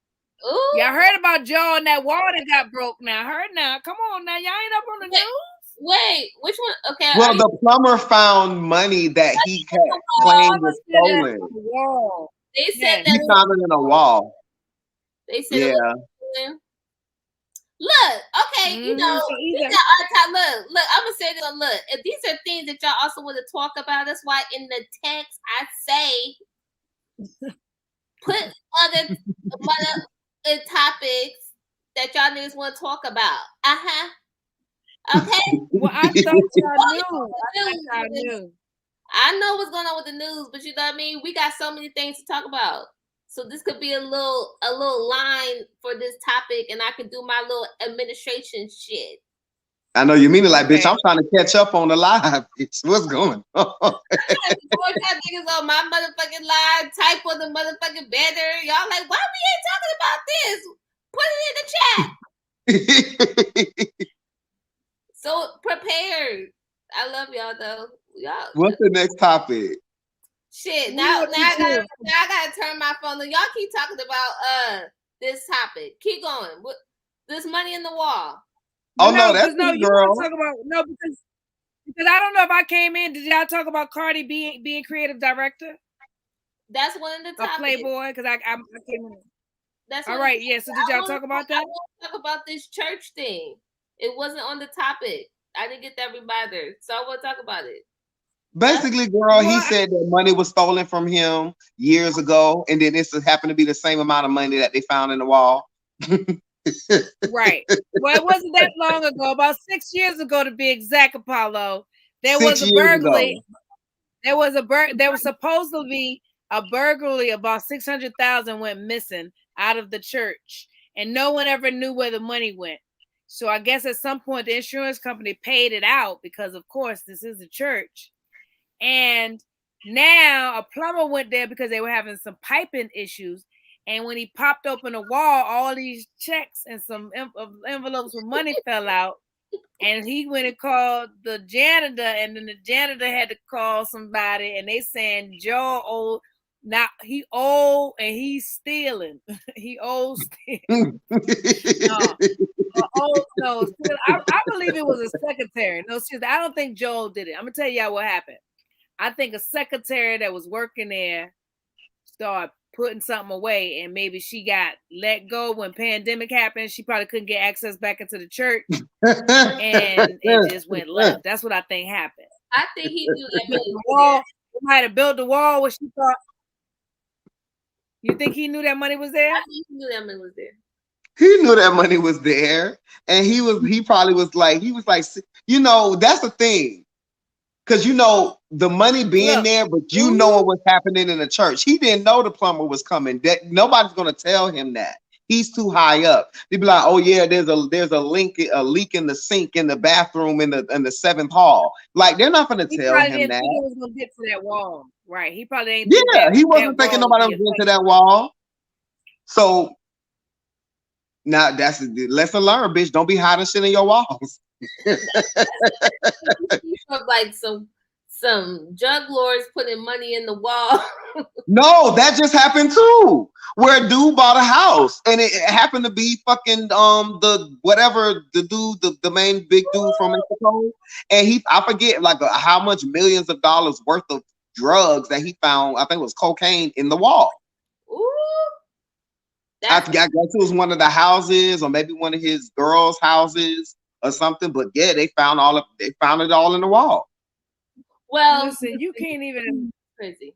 Ooh. Y'all heard about Joe and that wall that got broke now. Heard now. Come on now. Y'all ain't up on the news. Wait, which one? Okay. Well, the plumber found money that he had claimed was stolen. They said that he found it in a wall. They said yeah. Look, okay, So these either are our time. Look, I'm gonna say this. Look, if these are things that y'all also want to talk about, that's why in the text I say put other topics that y'all niggas want to talk about. Okay. well, I thought y'all knew. I know what's going on with the news, but you know what I mean? We got so many things to talk about. So this could be a little line for this topic, and I can do my little administration shit. I know you mean it, like, bitch, I'm trying to catch up on the live. Bitch. What's going on? Niggas on my motherfucking live, type on the motherfucking banner. Y'all like, why we ain't talking about this? Put it in the chat. So prepared. I love y'all though. Y'all. What's the next topic? Shit. Now I gotta turn my phone on. Y'all keep talking about this topic. Keep going. This money in the wall. Oh no, that's no. You want to talk about because I don't know if I came in. Did y'all talk about Cardi being creative director? That's one of the topics. Playboy, because I came in. That's all right. Yeah. So did y'all talk about that? I want to talk about this church thing. It wasn't on the topic. I didn't get that reminder, so I want to talk about it. Basically, girl, he said that money was stolen from him years ago, and then this happened to be the same amount of money that they found in the wall. Right. Well, it wasn't that long ago. About 6 years ago, to be exact, Apollo. There was a burglary. There was supposed to be a burglary. About 600,000 went missing out of the church, and no one ever knew where the money went. So I guess at some point the insurance company paid it out because, of course, this is a church. And now a plumber went there because they were having some piping issues. And when he popped open the wall, all these checks and some envelopes with money fell out. And he went and called the janitor, and then the janitor had to call somebody, and they saying Joe owed. Now he owe and he's stealing. He owes stealing. No, I believe it was a secretary. No, seriously, I don't think Joel did it. I'm gonna tell y'all what happened. I think a secretary that was working there started putting something away, and maybe she got let go when pandemic happened. She probably couldn't get access back into the church, and it just went left. That's what I think happened. I think he knew that the wall. He might have built the wall where she thought. You think he knew that money was there? I think he knew that money was there. He knew that money was there, and he probably was like, you know, that's the thing. Because, you know, the money being there, but you know what's happening in the church. He didn't know the plumber was coming. That nobody's going to tell him that. He's too high up. They'd be like, oh yeah, there's a leak in the sink in the bathroom in the 7th hall. Like, they're not going to tell him that. He was going to get to that wall. Right. He probably ain't. Yeah, he wasn't thinking nobody was going to that wall. So now that's a lesson learned, bitch. Don't be hiding shit in your walls. Like some drug lords putting money in the wall. No, that just happened too. Where a dude bought a house, and it happened to be fucking the main big dude from Mexico, and I forget like how much millions of dollars worth of drugs that he found. I think it was cocaine in the wall. Ooh. I guess it was one of the houses, or maybe one of his girls' houses or something. But yeah, they found it all in the wall. Well, listen, you can't even crazy.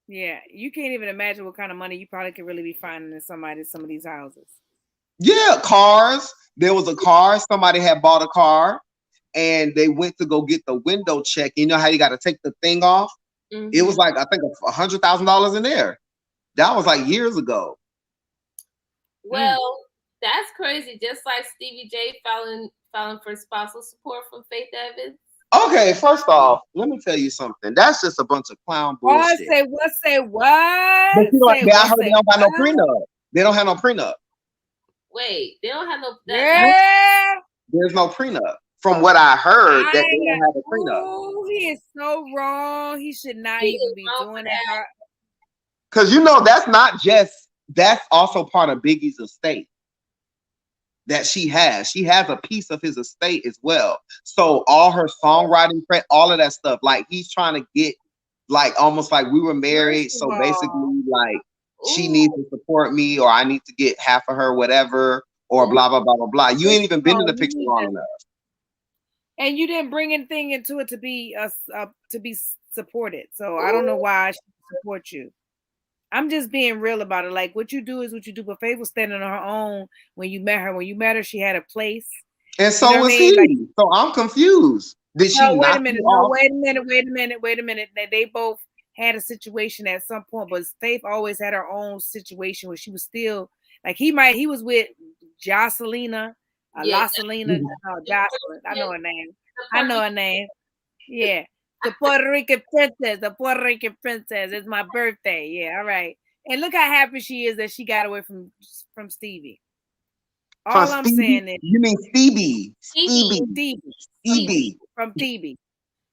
Yeah, you can't even imagine what kind of money you probably could really be finding in some of these houses. Yeah, cars. There was a car. Somebody had bought a car, and they went to go get the window check. You know how you got to take the thing off? Mm-hmm. It was like, I think, $100,000 in there. That was like years ago. Well, that's crazy. Just like Stevie J filing for spousal support from Faith Evans. Okay, first off, let me tell you something. That's just a bunch of clown bullshit. Say what? But you know, I heard they don't have no prenup. They don't have no prenup. Wait, they don't have no. Yeah. There's no prenup. From what I heard, that they don't have a prenup. Oh, he is so wrong. He should not even be doing that. Because you know, that's also part of Biggie's estate that she has. She has a piece of his estate as well. So all her songwriting, all of that stuff, like he's trying to get, like almost like we were married. So basically, like she needs to support me, or I need to get half of her, whatever, or blah blah blah blah blah. You ain't even been in the picture long enough, and you didn't bring anything into it to be supported. So I don't know why I should support you. I'm just being real about it. Like, what you do is what you do. But Faith was standing on her own when you met her. When you met her, she had a place. and so was he. Like, so I'm confused. Did she? No, wait a minute. No, wait a minute. They both had a situation at some point, but Faith always had her own situation where she was still like he was with Jocelina, Jocelyn. I know her name. Yeah. The Puerto Rican princess. It's my birthday. Yeah, all right. And look how happy she is that she got away from Stevie. All I'm saying is, you mean Stevie from Stevie.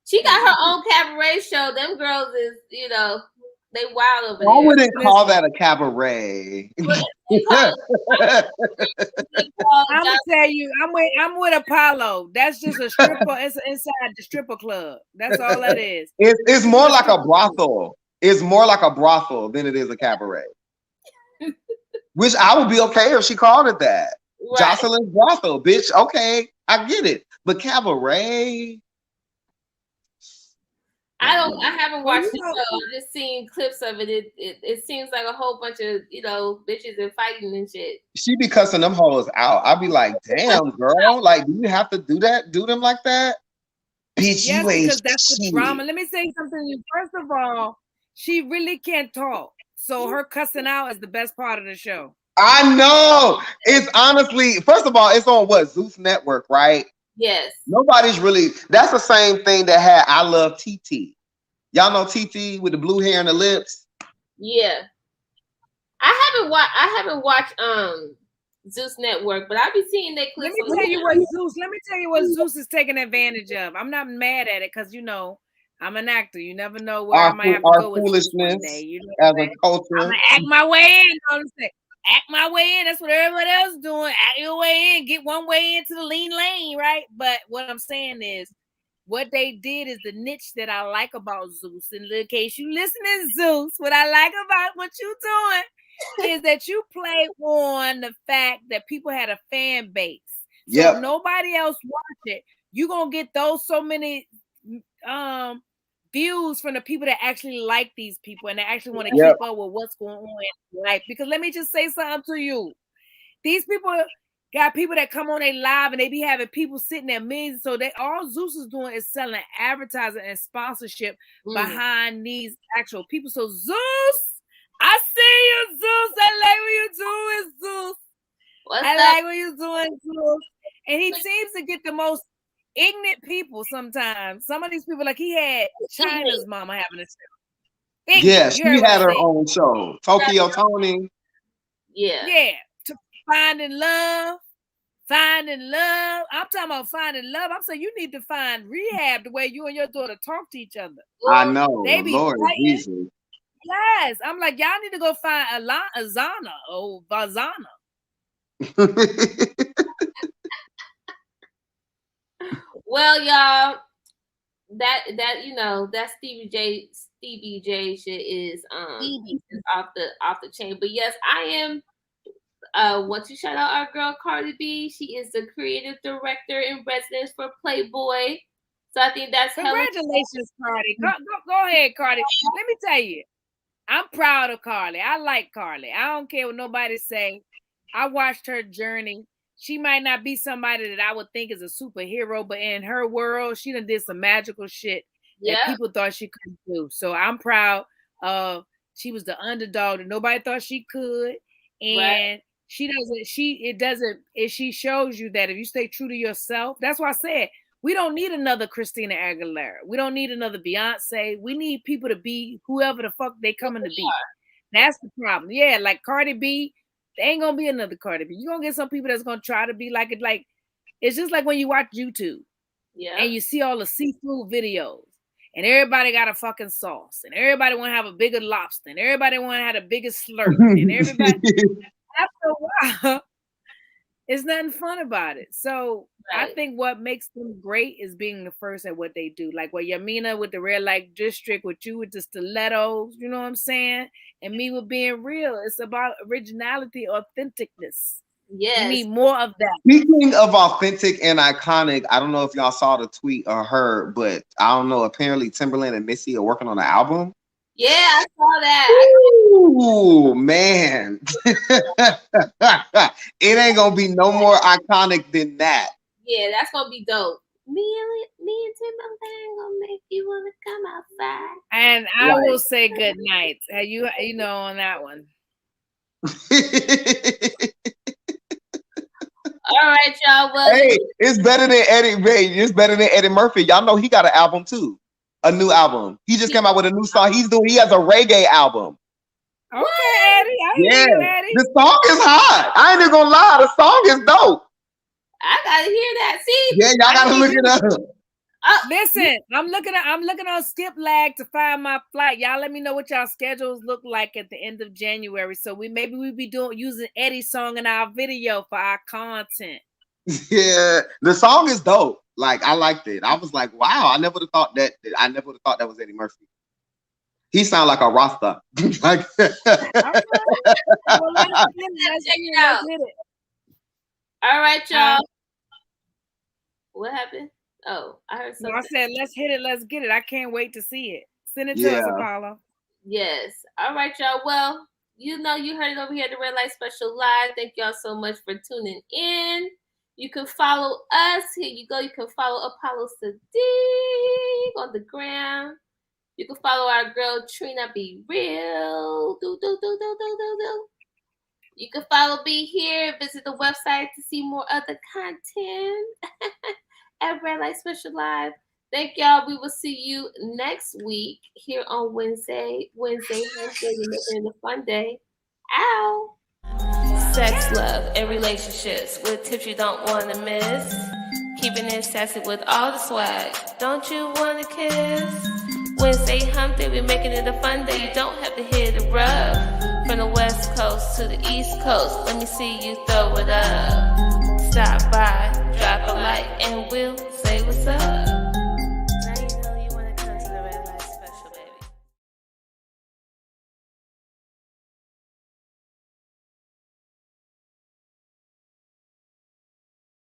She got her own cabaret show. Them girls is, they wild over there. I wouldn't call that a cabaret. I'm gonna tell you, I'm with Apollo. That's just a stripper. It's inside the stripper club. That's all that is. It's more like a brothel. It's more like a brothel than it is a cabaret. Which I would be okay if she called it that. Right. Jocelyn's brothel, bitch. Okay, I get it. But cabaret. I haven't watched the show. I've just seen clips of it. It seems like a whole bunch of, bitches and fighting and shit. She be cussing them hoes out. I'd be like, damn, girl. Like, do you have to do that? Do them like that? Bitch, yes, you ain't because that's the drama. Let me say something to you. First of all, she really can't talk. So her cussing out is the best part of the show. I know. It's honestly, first of all, it's on what? Zeus Network, right? Yes. Nobody's really, that's the same thing that had I Love TT. Y'all know TT with the blue hair and the lips? Yeah. I haven't watched Zeus Network, but I've been seeing that clips. Let me tell you what Zeus is taking advantage of. I'm not mad at it because I'm an actor. You never know where I might have to go with foolishness one day. You know as a culture. I'm gonna act my way in. Act my way in. That's what everybody else is doing. Act your way in. Get one way into the lean lane, right? But what I'm saying is, what they did is the niche that I like about Zeus. In the case you listening, Zeus, what I like about what you doing is that you play on the fact that people had a fan base. So if nobody else watch it, you're gonna get those so many views from the people that actually like these people and that actually want to keep up with what's going on in life. Because let me just say something to you. These people got people that come on a live and they be having people sitting there millions. So all Zeus is doing is selling advertising and sponsorship behind these actual people. So Zeus, I see you, Zeus. I like what you're doing, Zeus. I like what you're doing, Zeus. And he seems to get the most ignorant people sometimes. Some of these people, like he had China's mama having a show. Yeah, she had her own show. Tokyo Tony. Yeah. Yeah. Finding love. I'm talking about finding love. I'm saying you need to find rehab the way you and your daughter talk to each other. I know. They be Lord Jesus. Yes. I'm like, y'all need to go find Azana or Vazana. Well, y'all, that Stevie J shit is off the chain. But yes, I am want to shout out our girl Cardi B. She is the creative director in residence for Playboy. So I think that's congratulations, Cardi. Go ahead, Cardi. Let me tell you, I'm proud of Cardi. I like Cardi. I don't care what nobody say. I watched her journey. She might not be somebody that I would think is a superhero, but in her world, she done did some magical shit that people thought she couldn't do. So I'm proud of. She was the underdog that nobody thought she could, and she shows you that if you stay true to yourself. That's why I said we don't need another Christina Aguilera. We don't need another Beyonce. We need people to be whoever the fuck they coming to be. That's the problem. Yeah, like Cardi B. There ain't gonna be another Cardi B. You're gonna get some people that's gonna try to be like it. Like it's just like when you watch YouTube, and you see all the seafood videos, and everybody got a fucking sauce, and everybody want to have a bigger lobster, and everybody want to have the biggest slurp, and everybody after a while, It's nothing fun about it. So Right. I think what makes them great is being the first at what they do. Like what Yamina with the Red Light District, with you with the stilettos, you know what I'm saying? And me with being real. It's about originality, authenticness. Yes. You need more of that. Speaking of authentic and iconic, I don't know if y'all saw the tweet or heard, but I don't know. Apparently, Timberland and Missy are working on an album. Yeah, I saw that. Ooh, man. It ain't gonna be no more iconic than that. Yeah, that's gonna be dope. Me and Timberland gonna make you wanna come outside. And I will say good night. You know on that one. All right, y'all. Well, hey, it's better than Eddie. It's better than Eddie Murphy. Y'all know he got an album too, a new album. He just came out with a new song. He has a reggae album. Okay, Eddie. Eddie. The song is hot. I ain't even gonna lie. The song is dope. I gotta hear that. See? Yeah, y'all gotta look it up. Listen, I'm looking on Skip Lag to find my flight. Y'all let me know what y'all schedules look like at the end of January. So we be using Eddie's song in our video for our content. Yeah, the song is dope. Like I liked it. I was like, wow, I never would have thought that was Eddie Murphy. He sound like a Rasta. Like let's check it out. All right, y'all. What happened? Oh, I heard something. No, I said, let's hit it. Let's get it. I can't wait to see it. Send it to us, Apollo. Yes. All right, y'all. Well, you heard it over here at the Red Light Special Live. Thank y'all so much for tuning in. You can follow us. Here you go. You can follow Apollo Sadiq on the gram. You can follow our girl Trina Be Real. You can follow Be Here. Visit the website to see more other content at Red Light Special Live. Thank y'all. We will see you next week here on Wednesday. You're making it a fun day. Ow. Sex, love, and relationships with tips you don't want to miss. Keeping it sassy with all the swag. Don't you want to kiss? Wednesday hump day, we're making it a fun day. You don't have to hit the rub. From the West Coast to the East Coast, let me see you throw it up. Stop by, drop a like, and we'll